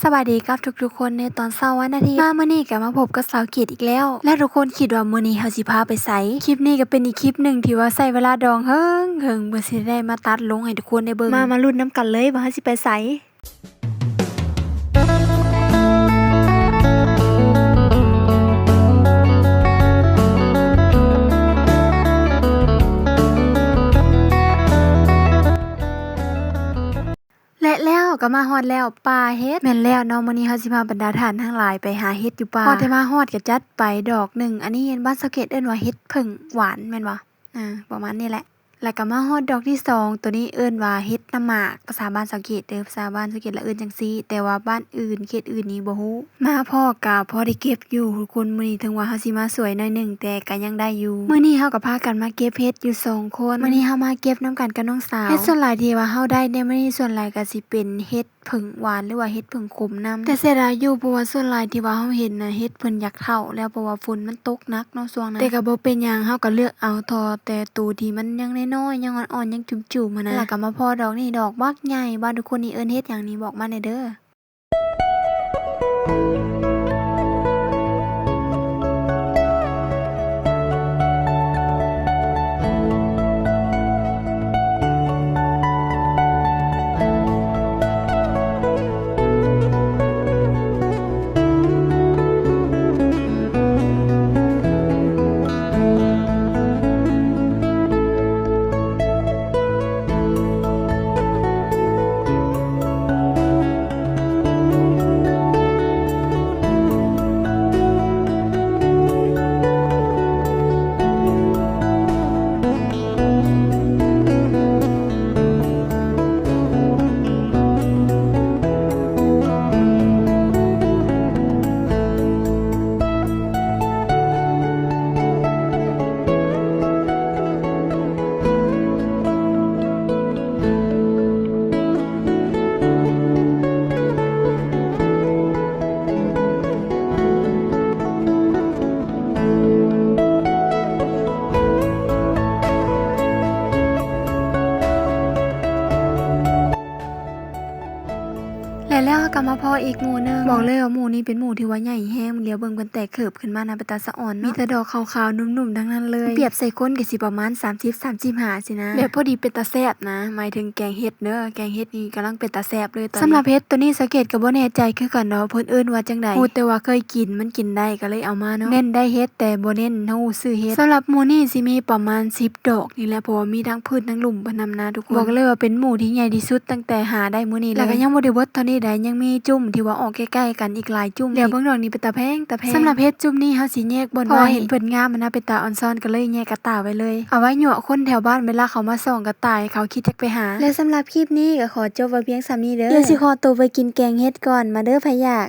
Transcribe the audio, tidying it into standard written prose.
สวัสดีครับทุกๆคนในตอนเช้าวันอาทิตย์มื้อนี้ก็มาพบกับสาวเกดอีกแล้วและทุกคนคิดว่ามื้อนี้เฮาสิพาไปไสคลิปนี้ก็เป็นอีกคลิปหนึ่งที่ว่าใช้เวลาดองเฮิงเพื่อสิได้มาตัดลงให้ทุกคนได้เบิ่งมาลุ้นนํกันเลยว่าเฮาสิไปไสและแล้วก็มาฮอดแล้วป่าเฮ็ดแม่นแล้วเนาะมื้อนี้เฮาสิพาบรรดาท่านทั้งหลายไปหาเฮ็ดอยู่ป่าพอแต่มาฮอดก็จัดไปดอกหนึ่งอันนี้เห็นบ้านสาวเกดเอิ้นว่าเฮ็ดผึ่งหวานแม่นบ่ประมาณนี้แหละแล้วก็มาฮอดดอกที่2ตัวนี้เอิ้นว่าเฮ็ดน้ำหมากภาษาบ้านสาวเกดเด้อภาษาบ้านสาวเกดละเอิ้นจังซี่แต่ว่าบ้านอื่นเขตอื่นนี่บ่ฮู้มาพ่อก็พอได้เก็บอยู่ทุกคนมื้อนี้ถึงว่าเฮาสิมาสวยหน่อยหนึงแต่ก็ยังได้อยู่มื้อนี้เฮาก็พากันมาเก็บเฮ็ดอยู่2คนมื้อนี้เฮามาเก็บนํกันกับน้องสาวเฮ็ดส่วนหลายที่ว่าเฮาได้ในมื้อนี้ส่วนหลายก็สิเป็นเฮ็ดผึ่งหวานหรือว่าเฮ็ดผึ่งขมนำแต่เสียดายอยู่เพราะว่าส่วนหลายที่ว่าเฮาเห็นน่ะเฮ็ดเพิ่นอยากเฒ่าแล้วเพราะว่าฝนมันตกหนักเนาะช่วงนั้นแต่ก็บ่เป็นหยังเฮาก็เลือกเอาทอแต่ตูที่มันยังน้อยๆยังอ่อนๆยังจุ่มๆหั้นนะแล้วก็มาพอดอกนี่ดอกบักใหญ่บ้านทุกคนนี่เอิ้นเฮ็ดหยังนี่บอกมาแหน่เด้อแล้วก็มาพออีกหมู่นึงบอกเลยว่าหมู่นี้เป็นหมู่ที่ว่าใหญ่แฮงเลี้ยวเบิ่งเพิ่นแตกเขิบขึ้นมานะเป็นตาสะอ่อนมีแต่ดอกขาวๆนุ่มๆทั้งนั้นเลยเปรียบใส่คนก็สิประมาณ30-35สินะแบบพอดีเป็นตาแซ่บนะหมายถึงแกงเฮ็ดเด้อแกงเฮ็ดนี่กำลังเป็นตาแซ่บเลยตอนนี้สำหรับเฮ็ดตัวนี้สังเกตก็บ่แน่ใจคือกันเนาะเพิ่นเอิ้นว่าจังได๋ฮู้แต่ว่าเคยกินมันกินได้ก็เลยเอามาเนาะเน้นได้เฮ็ดแต่บ่เน้นฮู้ชื่อเฮ็ดสำหรับหมู่นี้สิมีประมาณ10ดอกนี่แหละเพราะว่ามีทั้งพืชทั้งหลุมเพิ่นนำนะทุกคนบอกเลยว่าเป็นหมู่ที่ใหญ่ที่สุดตั้งแต่หาได้มื้อนี้แล้วก็ยังบ่ได้เบิดเท่านี้ได้ยังมีจุ่มที่ว่าออกใกล้ๆกันอีกหลายจุ่มเดี๋ยวเบิ่งดอกนี้เป็นตาแพงสำหรับเฮ็ดจุ่มนี้เฮาสิแยกบนไว้เห็นเพิ่นงามมันน่าเป็นตาอ่อนซ้อนก็เลยแยกกระตาไว้เลยเอาไว้ยั่วคนแถวบ้านเวลาเขามาส่องกระต่ายเขาคิดจักไปหาและสำหรับคลิปนี้ก็ขอจบไว้เพียงส่ำนี้เด้อเดี๋ยวสิขอตัวไปกินแกงเฮ็ดก่อนมาเด้อไผอยาก